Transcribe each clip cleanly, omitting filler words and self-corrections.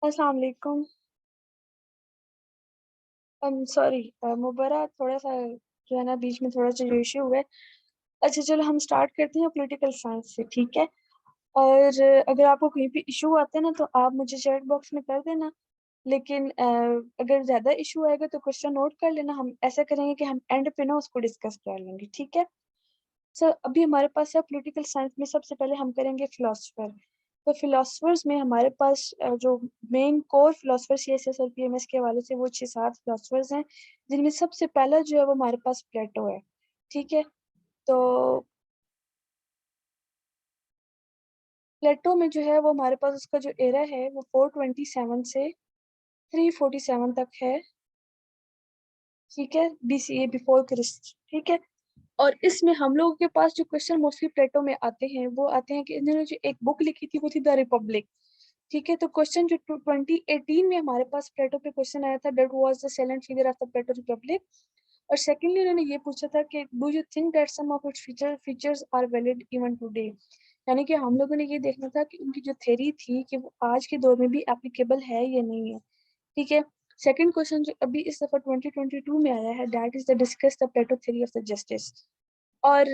अस्सलाम वालेकुम। सॉरी मुबरा, थोड़ा सा जो है ना बीच में थोड़ा सा जो इशू हुआ है। अच्छा चलो हम स्टार्ट करते हैं पॉलिटिकल साइंस से, ठीक है। और अगर आपको कहीं भी इशू आते हैं ना तो आप मुझे चैट बॉक्स में कर देना। लेकिन अगर ज्यादा इशू आएगा तो क्वेश्चन नोट कर लेना। हम ऐसा करेंगे कि हम एंड पे ना उसको डिस्कस कर लेंगे, ठीक है। सर अभी हमारे पास है पॉलिटिकल साइंस में, सबसे पहले हम करेंगे फिलोसफर। तो फिलोसफर्स में हमारे पास जो मेन कोर फिलोसफर सीएसएस और पीएमएस के हवाले से वो 6-7 फिलोसफर्स हैं, जिनमें सबसे पहला जो है वो हमारे पास प्लेटो है, ठीक है। तो प्लेटो में जो है वो हमारे पास उसका जो एरा है वो 427 से 347 तक है, ठीक है, बीसीए बिफोर क्रिस्ट, ठीक है। और इसमें हम लोगों के पास जो क्वेश्चन मोस्टली प्लेटो में आते हैं वो आते हैं कि इन्होंने जो एक बुक लिखी थी वो थी द रिपब्लिक, ठीक है। तो क्वेश्चन जो 2018 में हमारे पास प्लेटो पे क्वेश्चन आया था, that was the silent figure of the Plato Republic. और सेकेंडली उन्होंने ये पूछा था कि do you think that some of its features are valid even today. यानी कि हम लोगों ने ये देखना था कि उनकी जो थ्योरी थी कि वो आज के दौर में भी एप्लीकेबल है या नहीं है, ठीक है। सेकंड क्वेश्चन जो अभी इस दफा 2022 में आया है, that is the discuss the Plato theory of the justice. और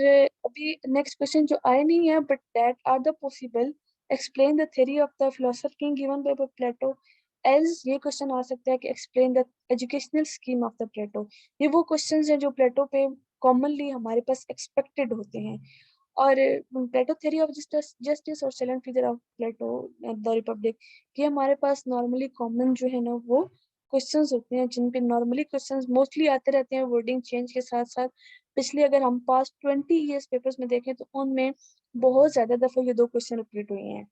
अभी नेक्स्ट क्वेश्चन जो आए नहीं है, but that are the possible, explain the theory of the philosopher king given by Plato. As ये क्वेश्चन आ सकता है कि explain the educational scheme of the Plato. ये वो क्वेश्चंस हैं जो प्लेटो पे कॉमनली हमारे पास एक्सपेक्टेड होते हैं। और Plato theory of justice justice और silent figure of Plato the Republic, ये हमारे पास नॉर्मली कॉमन जो है ना वो क्वेश्चंस होते हैं, जिन पे नॉर्मली क्वेश्चंस मोस्टली आते रहते हैं वर्डिंग चेंज के साथ साथ। पिछले अगर हम पास्ट 20 ईयर्स पेपर्स में देखें तो उनमें बहुत ज्यादा दफा ये दो क्वेश्चन रिपीट हुए हैं।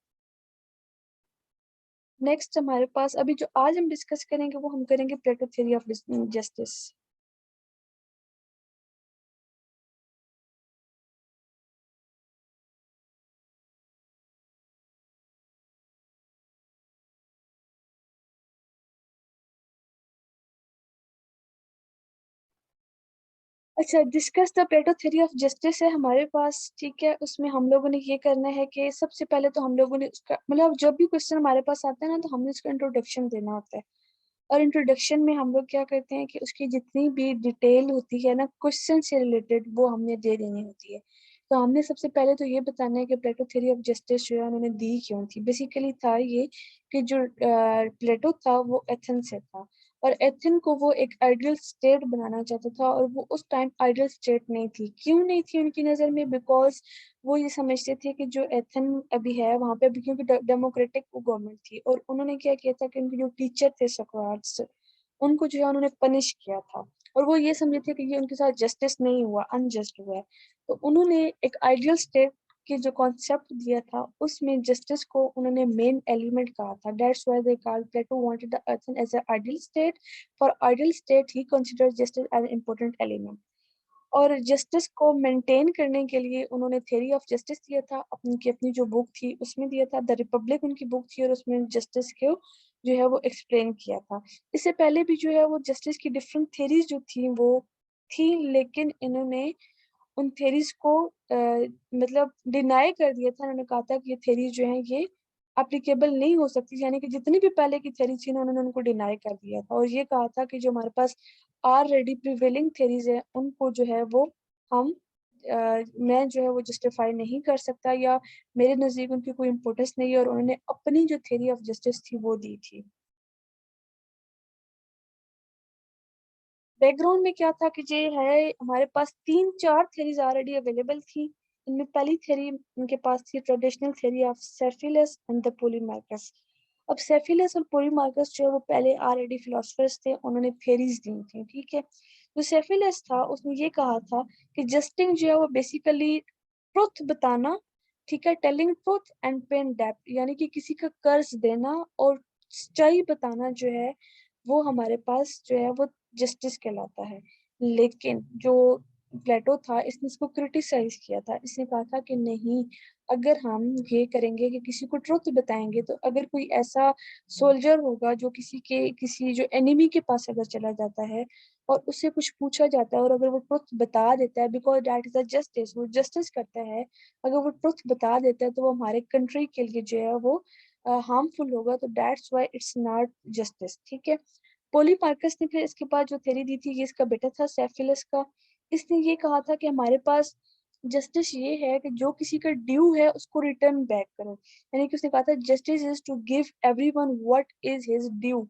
नेक्स्ट हमारे पास अभी जो आज हम डिस्कस करेंगे वो हम करेंगे प्लेटो थ्योरी ऑफ जस्टिस। अच्छा, discuss the Plato theory of justice है हमारे पास, ठीक है। उसमें हम लोगों ने ये करना है कि सबसे पहले तो हम लोगों ने उसका मतलब जब भी क्वेश्चन हमारे पास आता है ना तो हमें उसका इंट्रोडक्शन देना होता है। और इंट्रोडक्शन में हम लोग क्या करते हैं कि उसकी जितनी भी डिटेल होती है ना क्वेश्चन से रिलेटेड वो हमने दे देनी होती है। तो हमने सबसे पहले तो ये बताना है कि प्लेटो थ्योरी ऑफ जस्टिस जो है उन्होंने दी क्यों थी। बेसिकली था ये कि जो प्लेटो था वो एथेंस से था, और एथेन को वो एक आइडियल स्टेट बनाना चाहता था, और वो उस टाइम आइडियल स्टेट नहीं थी। क्यों नहीं थी उनकी नज़र में? बिकॉज वो ये समझते थे कि जो एथेन अभी है वहाँ पे अभी, क्योंकि डेमोक्रेटिक गवर्नमेंट थी, और उन्होंने क्या किया था कि उनके जो टीचर थे सोक्रेट्स, उनको जो है उन्होंने पनिश किया था। और वो ये समझे थे कि ये उनके साथ जस्टिस नहीं हुआ, अनजस्ट हुआ है। तो उन्होंने एक आइडियल स्टेट की जो कॉन्सेप्ट दिया था उसमें जस्टिस को उन्होंने मेन एलिमेंट कहा था। That's why they called Plato wanted the Athens as a ideal state. For ideal state he considered justice as an important element. और जस्टिस को मेंटेन करने के लिए उन्होंने थ्योरी ऑफ जस्टिस दिया था, अपनी की अपनी जो बुक थी उसमें दिया था। द रिपब्लिक उनकी बुक थी, और उसमें जस्टिस को जो है वो एक्सप्लेन किया था। इससे पहले भी जो है वो जस्टिस की डिफरेंट थ्योरीज जो थी वो थी, लेकिन इन्होंने उन थ्योरीज को मतलब डिनाई कर दिया था। उन्होंने कहा था कि ये थ्योरीज जो है ये अप्लीकेबल नहीं हो सकती, यानी कि जितनी भी पहले की थ्योरी थी ना उन्होंने उनको डिनाई कर दिया था, और ये कहा था कि जो हमारे पास ऑलरेडी प्रिवेलिंग थ्योरीज है उनको जो है वो हम मैं जो है वो जस्टिफाई नहीं कर सकता, या मेरे नज़दीक उनकी कोई इम्पोर्टेंस नहीं है, और उन्होंने अपनी जो थ्योरी ऑफ जस्टिस थी वो दी थी। बैकग्राउंड में क्या था कि ये है हमारे पास 3-4 थ्योरीज ऑलरेडी अवेलेबल थी। इनमें पहली थ्योरी इनके पास थी traditional theory of Cephalus and the Polemarchus. अब सेफिलस और पोलीमार्कस जो है वो पहले ऑलरेडी फिलोसफर्स थे, उन्होंने थ्योरीज दी थी, ठीक है। जो सेफिलस था उसने ये कहा था कि जस्टिस जो है वो बेसिकली ट्रुथ बताना, ठीक है, टेलिंग ट्रुथ एंड पेन डेब्ट, यानी कि किसी का कर्ज देना और सच्चाई बताना जो है वो हमारे पास जो है वो जस्टिस कहलाता है। लेकिन जो प्लेटो था इसने इसको क्रिटिसाइज किया था। इसने कहा था कि नहीं, अगर हम ये करेंगे कि किसी को ट्रुथ बताएंगे, तो अगर कोई ऐसा सोल्जर होगा जो किसी जो एनिमी के पास अगर चला जाता है और उससे कुछ पूछा जाता है, और अगर वो ट्रुथ बता देता है, because that is a justice, वो जस्टिस करता है, अगर वो ट्रुथ बता देता है तो वो हमारे कंट्री के लिए जो है वो हार्मफुल होगा, तो that's why it's not justice. ठीक है। पोलीमार्कस ने फिर इसके बाद जो थ्योरी दी थी, ये इसका बेटा था सेफिलस का। इसने ये कहा था कि हमारे पास जस्टिस ये है कि जो किसी का ड्यू है उसको रिटर्न बैक करो। यानी कि उसने कहा था justice is to give everyone what is his due.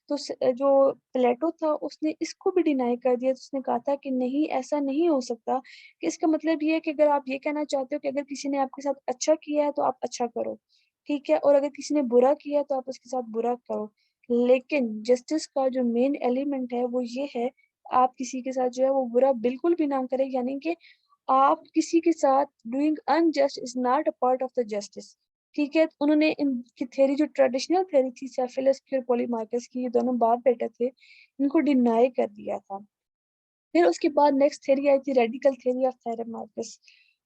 तो जो प्लेटो था उसने इसको भी डिनाई कर दिया। तो उसने कहा था कि नहीं, ऐसा नहीं हो सकता, कि इसका मतलब ये है कि अगर आप ये कहना चाहते हो कि अगर किसी ने आपके साथ अच्छा किया है तो आप अच्छा करो, ठीक है, और अगर किसी ने बुरा किया है तो आप उसके साथ बुरा करो। लेकिन जस्टिस का जो मेन एलिमेंट है वो ये है, आप किसी के साथ जो है वो बुरा बिल्कुल भी ना करें। यानी कि आप किसी के साथ doing unjust is not a part of the justice. ठीक है। तो उन्होंने इनकी थ्योरी, जो ट्रेडिशनल थ्योरी थी सेफिलस की और पॉलीमार्कस की, ये दोनों बाप बेटा थे, इनको डिनाई कर दिया था। फिर उसके बाद नेक्स्ट थ्योरी आई थी रेडिकल थ्योरी ऑफ थैलेमार्कस।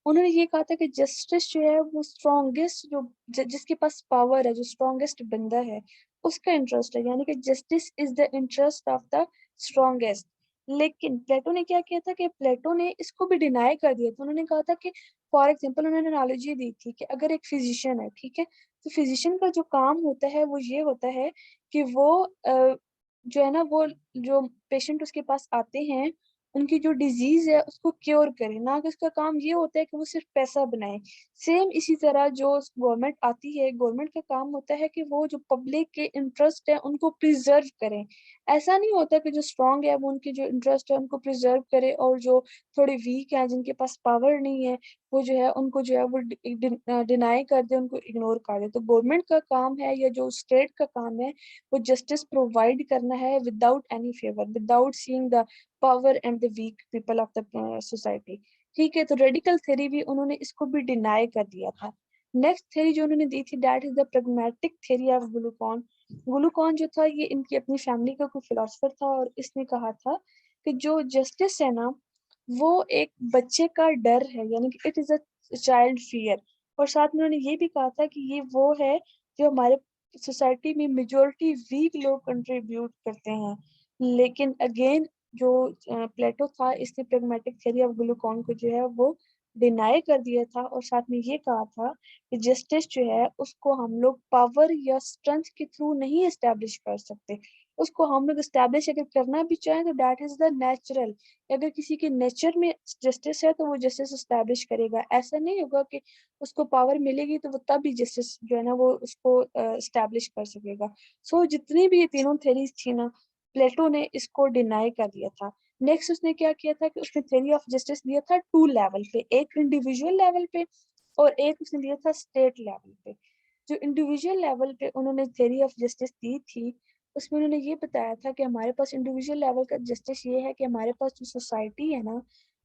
उन्होंने ये कहा था कि जस्टिस जो है वो स्ट्रॉन्गेस्ट, जो जिसके पास पावर है, जो स्ट्रॉन्गेस्ट बंदा है, उसका इंटरेस्ट है। यानी कि justice is the interest of the strongest. लेकिन प्लेटो ने क्या किया था कि प्लेटो ने इसको भी डिनाई कर दिया था। उन्होंने कहा था कि फॉर एग्जाम्पल, उन्होंने एनालॉजी दी थी कि अगर एक फिजिशियन है, ठीक है, तो फिजिशियन का जो काम होता है वो ये होता है कि वो जो है ना, वो जो पेशेंट उसके पास आते हैं, उनकी जो डिजीज है उसको क्योर करे, ना कि उसका काम ये होता है कि वो सिर्फ पैसा बनाए। सेम इसी तरह जो गवर्नमेंट आती है, गवर्नमेंट का काम होता है कि वो जो पब्लिक के इंटरेस्ट है उनको प्रिजर्व करें। ऐसा नहीं होता कि जो स्ट्रांग है वो उनके जो इंटरेस्ट है उनको प्रिजर्व करे, और जो थोड़े वीक है, जिनके पास पावर नहीं है, वो जो है उनको जो है वो डिनाई कर दे, उनको इग्नोर कर दे। तो गवर्नमेंट का काम है, या जो स्टेट का काम है, वो जस्टिस प्रोवाइड करना है without any favour, without seeing the power and the weak people of the society. ठीक है। तो रेडिकल थ्योरी भी उन्होंने इसको भी डिनाई कर दिया था। नेक्स्ट थ्योरी जो उन्होंने दी थी, that is the pragmatic theory of Glucon. Glucon जो था, ये इनकी अपनी फैमिली का कोई फिलोसफर था, और इसने कहा था कि जो जस्टिस है ना, वो एक बच्चे का डर है, यानी कि it is a child fear. और साथ में उन्होंने ये भी कहा था कि ये वो है जो हमारे सोसाइटी में मेजोरिटी वीक लोग कंट्रीब्यूट करते हैं। लेकिन अगेन जो प्लेटो था, इसने प्रैग्मैटिक थ्योरी ऑफ ग्लूकॉन को जो है वो डिनाई कर दिया था, और साथ में ये कहा था कि जस्टिस जो है उसको हम लोग पावर या स्ट्रेंथ के थ्रू नहीं एस्टेब्लिश कर सकते। उसको हम लोग एस्टेब्लिश अगर करना भी चाहें तो दैट इज द नेचुरल। अगर किसी के नेचर में जस्टिस है तो वो जस्टिस एस्टेब्लिश करेगा। ऐसा नहीं होगा कि उसको पावर मिलेगी तो वो तब भी जस्टिस जो है ना वो उसको एस्टेब्लिश कर सकेगा। सो जितनी भी ये तीनों थेरीज थी ना, प्लेटो ने इसको डिनाई कर दिया था। नेक्स्ट उसने क्या किया था कि उसने थ्योरी ऑफ जस्टिस दिया था टू लेवल पे, एक इंडिविजुअल लेवल पे और एक उसने दिया था स्टेट लेवल पे। जो इंडिविजुअल लेवल पे उन्होंने थ्योरी ऑफ जस्टिस दी थी, उसमें उन्होंने ये बताया था कि हमारे पास इंडिविजुअल लेवल का जस्टिस ये है कि हमारे पास जो सोसाइटी है ना,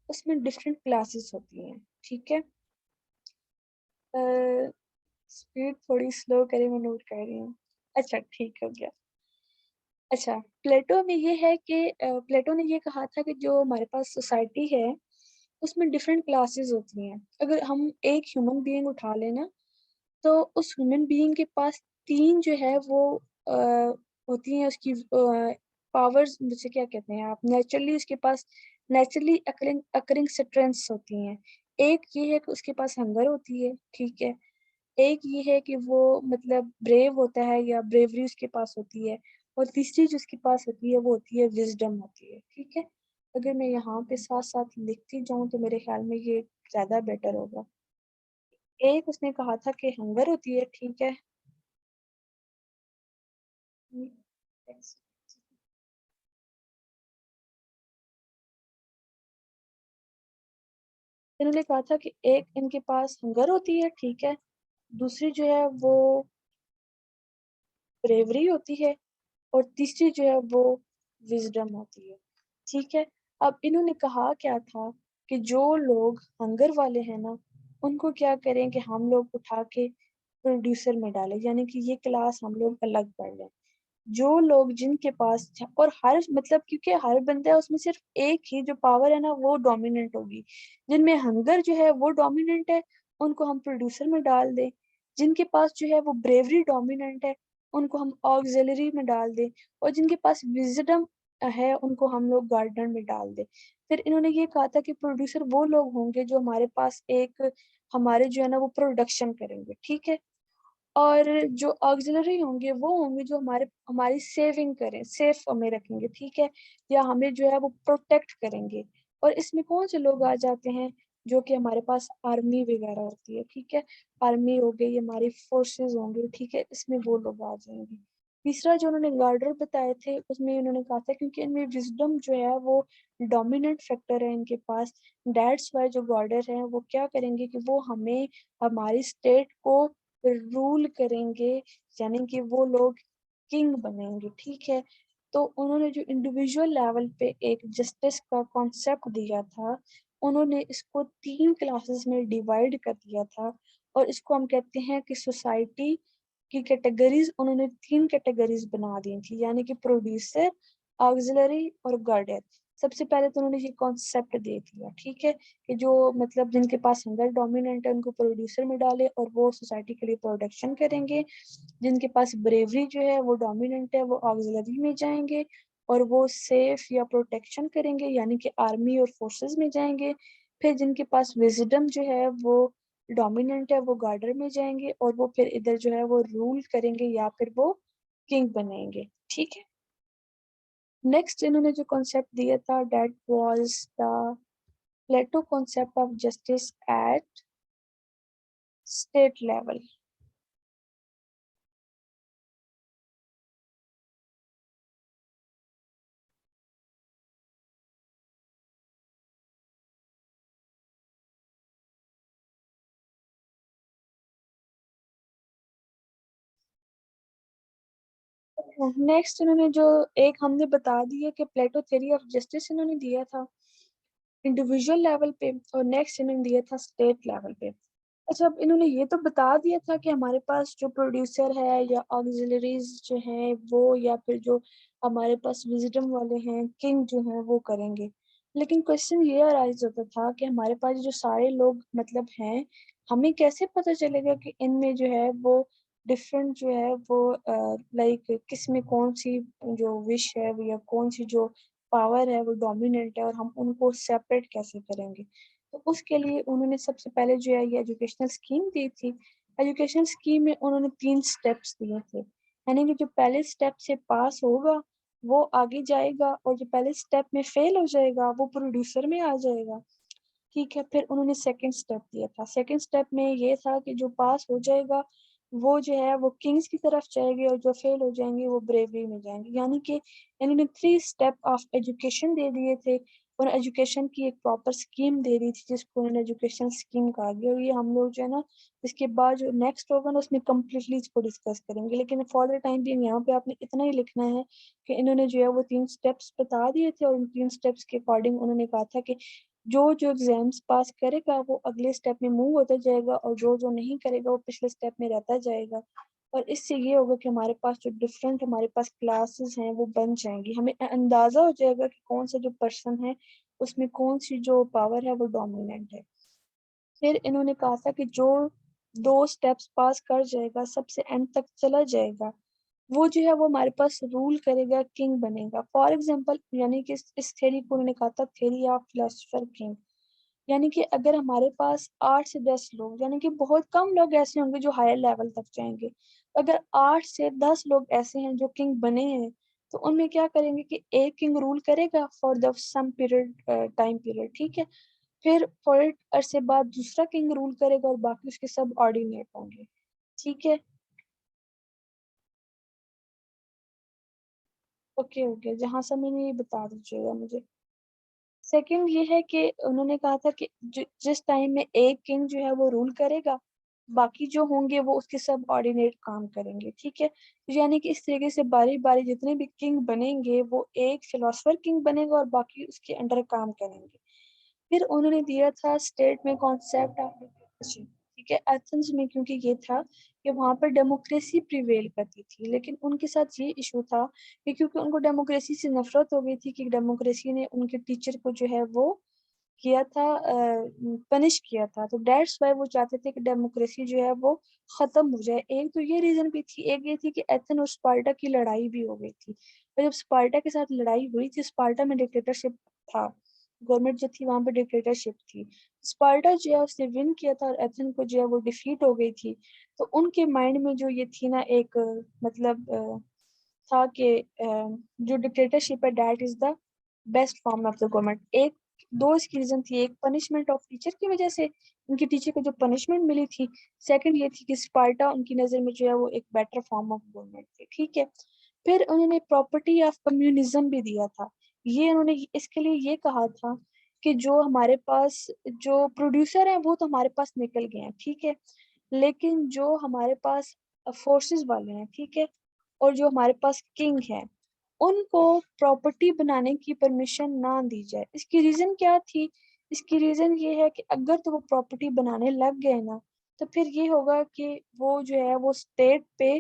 उसमें डिफरेंट क्लासेस होती हैं। ठीक है। स्पीड थोड़ी स्लो करें, मैं नोट कर रही हूँ। अच्छा, ठीक हो गया। अच्छा, प्लेटो में ये है कि प्लेटो ने ये कहा था कि जो हमारे पास सोसाइटी है उसमें डिफरेंट क्लासेस होती हैं। अगर हम एक ह्यूमन बीइंग उठा लेना, तो उस ह्यूमन बीइंग के पास तीन जो है वो आ, होती हैं उसकी पावर्स, जैसे क्या कहते हैं आप, नेचुरली उसके पास नेचुरली अकरिंग अकरिंग स्ट्रेंथ्स होती हैं। एक ये है कि उसके पास हंगर होती है, ठीक है। एक ये है कि वो मतलब ब्रेव होता है, या ब्रेवरी उसके पास होती है। और तीसरी जो उसके पास होती है वो होती है विजडम होती है। ठीक है। अगर मैं यहाँ पे साथ साथ लिखती जाऊं तो मेरे ख्याल में ये ज्यादा बेटर होगा। एक उसने कहा था कि हंगर होती है, ठीक है। इन्होंने कहा था कि एक इनके पास हंगर होती है, ठीक है। दूसरी जो है वो ब्रेवरी होती है, और तीसरी जो है वो विजडम होती है। ठीक है। अब इन्होंने कहा क्या था कि जो लोग हंगर वाले हैं ना, उनको क्या करें कि हम लोग उठा के प्रोड्यूसर में डालें, यानी कि ये क्लास हम लोग अलग कर लें। जो लोग जिनके पास और हर मतलब, क्योंकि हर बंदा है उसमें सिर्फ एक ही जो पावर है ना वो डोमिनेंट होगी। जिनमें हंगर जो है वो डोमिनेंट है, उनको हम प्रोड्यूसर में डाल दें। जिनके पास जो है वो ब्रेवरी डोमिनेंट है, उनको हम ऑक्सिलरी में डाल दें। और जिनके पास विजडम है, उनको हम लोग गार्डनर में डाल दें। फिर इन्होंने ये कहा था कि प्रोड्यूसर वो लोग होंगे जो हमारे पास एक हमारे जो है ना वो प्रोडक्शन करेंगे, ठीक है। और जो ऑक्सिलरी होंगे वो होंगे जो हमारी सेविंग करें, सेफ हमें रखेंगे, ठीक है, या हमें जो है वो प्रोटेक्ट करेंगे। और इसमें कौन से लोग आ जाते हैं, जो कि हमारे पास आर्मी वगैरह होती है, ठीक है, आर्मी हो गई, हमारी फोर्सेस होंगे, ठीक है, इसमें वो लोग आ जाएंगे। तीसरा जो उन्होंने गार्डर बताए थे उसमें उन्होंने कहा था क्योंकि इनमें विजडम जो है वो डोमिनेंट फैक्टर है इनके पास, दैट्स वाई जो गार्डर है वो क्या करेंगे कि वो हमें हमारी स्टेट को रूल करेंगे, यानी कि वो लोग किंग बनेंगे, ठीक है। तो उन्होंने जो इंडिविजुअल लेवल पे एक जस्टिस का कॉन्सेप्ट दिया था, उन्होंने इसको 3 क्लासेस में डिवाइड कर दिया था। और इसको हम कहते हैं कि सोसाइटी की कैटेगरीज उन्होंने 3 कैटेगरीज बना दी थी, यानी कि प्रोड्यूसर, ऑक्सिलरी और गार्डर। सबसे पहले तो उन्होंने ये कॉन्सेप्ट दे दिया, ठीक है, कि जो मतलब जिनके पास हंगर डोमिनेंट है उनको प्रोड्यूसर में डाले और वो सोसाइटी के लिए प्रोडक्शन करेंगे। जिनके पास ब्रेवरी जो है वो डोमिनेंट है वो ऑक्सिलरी में जाएंगे और वो सेफ या प्रोटेक्शन करेंगे, यानी कि आर्मी और फोर्सेस में जाएंगे। फिर जिनके पास विजडम जो है वो डोमिनेंट है वो गार्डर में जाएंगे और वो फिर इधर जो है वो रूल करेंगे या फिर वो किंग बनेंगे, ठीक है। नेक्स्ट इन्होंने जो कॉन्सेप्ट दिया था that was the Plato concept of justice at state level. Next इन्होंने जो एक हमने बता दिया कि प्लेटो थ्योरी ऑफ जस्टिस इन्होंने दिया था इंडिविजुअल लेवल पे, और नेक्स्ट इन्होंने दिया था स्टेट लेवल पे। अच्छा, अब इन्होंने ये तो बता दिया था कि हमारे पास जो प्रोड्यूसर है या ऑक्सिलरीज जो हैं वो, या फिर जो हमारे पास विजडम वाले हैं किंग जो हैं वो करेंगे। लेकिन क्वेश्चन ये अराइज होता था कि हमारे पास जो सारे लोग मतलब हैं, हमें कैसे पता चलेगा कि इनमें जो है वो डिफरेंट जो है वो लाइक किस में कौन सी जो विश है या कौन सी जो पावर है वो डोमिनेंट है, और हम उनको सेपरेट कैसे करेंगे। तो उसके लिए उन्होंने सबसे पहले जो है ये एजुकेशनल स्कीम दी थी। एजुकेशन स्कीम में उन्होंने 3 स्टेप्स दिए थे, यानी कि जो पहले स्टेप से पास होगा वो आगे जाएगा और जो पहले स्टेप में फेल हो जाएगा वो प्रोड्यूसर में आ जाएगा, ठीक है। फिर उन्होंने सेकंड स्टेप दिया था, सेकंड स्टेप में ये था कि जो पास हो जाएगा वो जो है वो किंग्स की तरफ जाएंगे और जो फेल हो जाएंगे वो ब्रेवरी में जाएंगे, यानी कि इन्होंने 3 स्टेप ऑफ एजुकेशन दे दिए थे और एजुकेशन की एक प्रॉपर स्कीम दे दी थी जिसको उन्होंने एजुकेशन स्कीम कहा गया। और ये हम लोग जो है ना इसके बाद जो नेक्स्ट होगा ना उसमें कम्प्लीटली इसको डिस्कस करेंगे, लेकिन फॉर द टाइम भी यहाँ पे आपने इतना ही लिखना है कि इन्होंने जो है वो 3 स्टेप्स बता दिए थे और उन 3 स्टेप्स के अकॉर्डिंग उन्होंने कहा था कि जो जो एग्जाम्स पास करेगा वो अगले स्टेप में मूव होता जाएगा और जो जो नहीं करेगा वो पिछले स्टेप में रहता जाएगा। और इससे ये होगा कि हमारे पास जो डिफरेंट हमारे पास क्लासेस हैं वो बन जाएंगी, हमें अंदाजा हो जाएगा कि कौन सा जो पर्सन है उसमें कौन सी जो पावर है वो डोमिनेंट है। फिर इन्होंने कहा था कि जो 2 स्टेप्स पास कर जाएगा सबसे एंड तक चला जाएगा वो जो है वो हमारे पास रूल करेगा, किंग बनेगा। फॉर एग्जाम्पल, यानी कि इस थ्योरी को उन्होंने कहा था थ्योरी ऑफ फिलोसफर किंग, यानी कि अगर हमारे पास 8 से 10 लोग, यानी कि बहुत कम लोग ऐसे होंगे जो हायर लेवल तक जाएंगे, अगर 8 से 10 लोग ऐसे हैं जो किंग बने हैं तो उनमें क्या करेंगे कि एक किंग रूल करेगा for the some period, time period, ठीक है। फिर फॉर इट अरसे बाद दूसरा किंग रूल करेगा और बाकी उसके सब ऑर्डिनेट होंगे, ठीक है। ओके ओके, जहां से मैंने ये बता दीजिएगा मुझे। सेकंड ये है कि उन्होंने कहा था कि जिस टाइम में एक किंग जो है वो रूल करेगा बाकी जो होंगे वो उसके सब ऑर्डिनेट काम करेंगे, ठीक है। तो यानी कि इस तरीके से बारी बारी जितने भी किंग बनेंगे वो एक फिलोसफर किंग बनेगा और बाकी उसके अंडर काम करेंगे। फिर उन्होंने दिया था स्टेट में कॉन्सेप्ट ऑफ डेमोक्रेसी, ठीक है। एथेंस में क्योंकि ये था कि वहां पर डेमोक्रेसी प्रिवेल करती थी, लेकिन उनके साथ ये इशू था कि क्योंकि उनको डेमोक्रेसी से नफरत हो गई थी कि डेमोक्रेसी ने उनके टीचर को जो है वो किया था, पनिश किया था, तो डेट्स वाई वो चाहते थे कि डेमोक्रेसी जो है वो खत्म हो जाए। एक तो ये रीजन भी थी, एक ये थी कि एथेन और स्पार्टा की लड़ाई भी हो गई थी, और जब स्पार्टा के साथ लड़ाई हुई थी, स्पार्टा में डिक्टेटरशिप था, गवर्नमेंट जो थी वहां पे डिक्टेटरशिप थी। स्पार्टा जो है उसने विन किया था और एथेन को जो है वो डिफीट हो गई थी। तो उनके माइंड में जो ये थी ना एक मतलब था कि जो डिक्टेटरशिप है that is the best form of the government. एक दो इसकी रीजन थी, एक पनिशमेंट ऑफ टीचर की वजह से, उनकी टीचर को जो पनिशमेंट मिली थी। सेकंड ये थी कि स्पार्टा उनकी नजर में जो है वो एक बेटर फॉर्म ऑफ गवर्नमेंट थी, ठीक है। फिर उन्होंने प्रॉपर्टी ऑफ कम्युनिज्म भी दिया था। ये उन्होंने इसके लिए ये कहा था कि जो हमारे पास जो प्रोड्यूसर हैं वो तो हमारे पास निकल गए हैं, ठीक है, लेकिन जो हमारे पास फोर्सेस वाले हैं, ठीक है, और जो हमारे पास किंग है, उनको प्रॉपर्टी बनाने की परमिशन ना दी जाए। इसकी रीजन क्या थी? इसकी रीजन ये है कि अगर तो वो प्रॉपर्टी बनाने लग गए ना, तो फिर ये होगा कि वो जो है वो स्टेट पे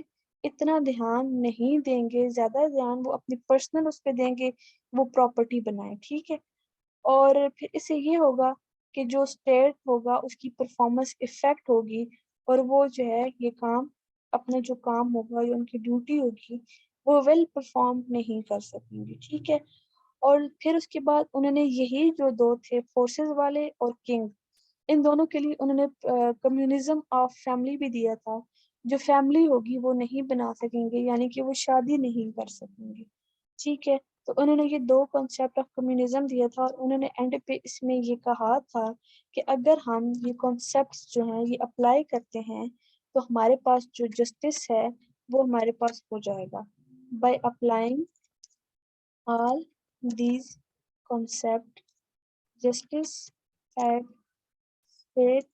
इतना ध्यान नहीं देंगे, ज्यादा ध्यान वो अपनी पर्सनल उस पे देंगे, वो प्रॉपर्टी बनाए, ठीक है। और फिर इससे ये होगा कि जो स्टेट होगा उसकी परफॉर्मेंस इफेक्ट होगी, और वो जो है ये काम, अपना जो काम होगा, जो उनकी ड्यूटी होगी, वो वेल परफॉर्म नहीं कर सकेंगे, ठीक है। और फिर उसके बाद उन्होंने यही जो दो थे, फोर्सेस वाले और किंग, इन दोनों के लिए उन्होंने कम्युनिज्म ऑफ फैमिली भी दिया था। जो फैमिली होगी वो नहीं बना सकेंगे, यानी कि वो शादी नहीं कर सकेंगे, ठीक है। तो उन्होंने ये दो कॉन्सेप्ट ऑफ कम्युनिज्म दिया था, और उन्होंने एंड पे इसमें ये कहा था कि अगर हम ये कॉन्सेप्ट्स जो हैं ये अप्लाई करते हैं, तो हमारे पास जो जस्टिस है वो हमारे पास हो जाएगा। By applying all these concept, justice at state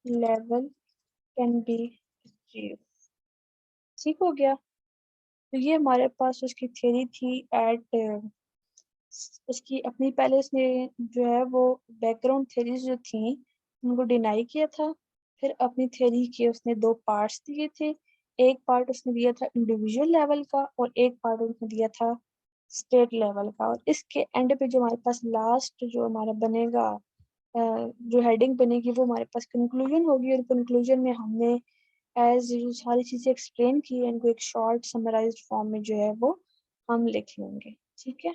level can be achieve. ठीक हो गया। तो ये हमारे पास उसकी थ्योरी थी एट उसकी अपनी, पहले उसने जो है वो बैकग्राउंड थ्योरीज जो थी उनको डिनाई किया था। फिर अपनी थ्योरी के उसने दो पार्ट्स दिए थे। एक पार्ट उसने दिया था इंडिविजुअल लेवल का, और एक पार्ट उसने दिया था स्टेट लेवल का। और इसके एंड पे जो हमारे पास लास्ट जो हमारा बनेगा, जो हेडिंग बनेगी, वो हमारे पास कंक्लूजन होगी। और कंक्लूजन में हमने एज जो सारी चीजें एक्सप्लेन की है इनको एक शॉर्ट समराइज्ड फॉर्म में जो है वो हम लिख लेंगे, ठीक है।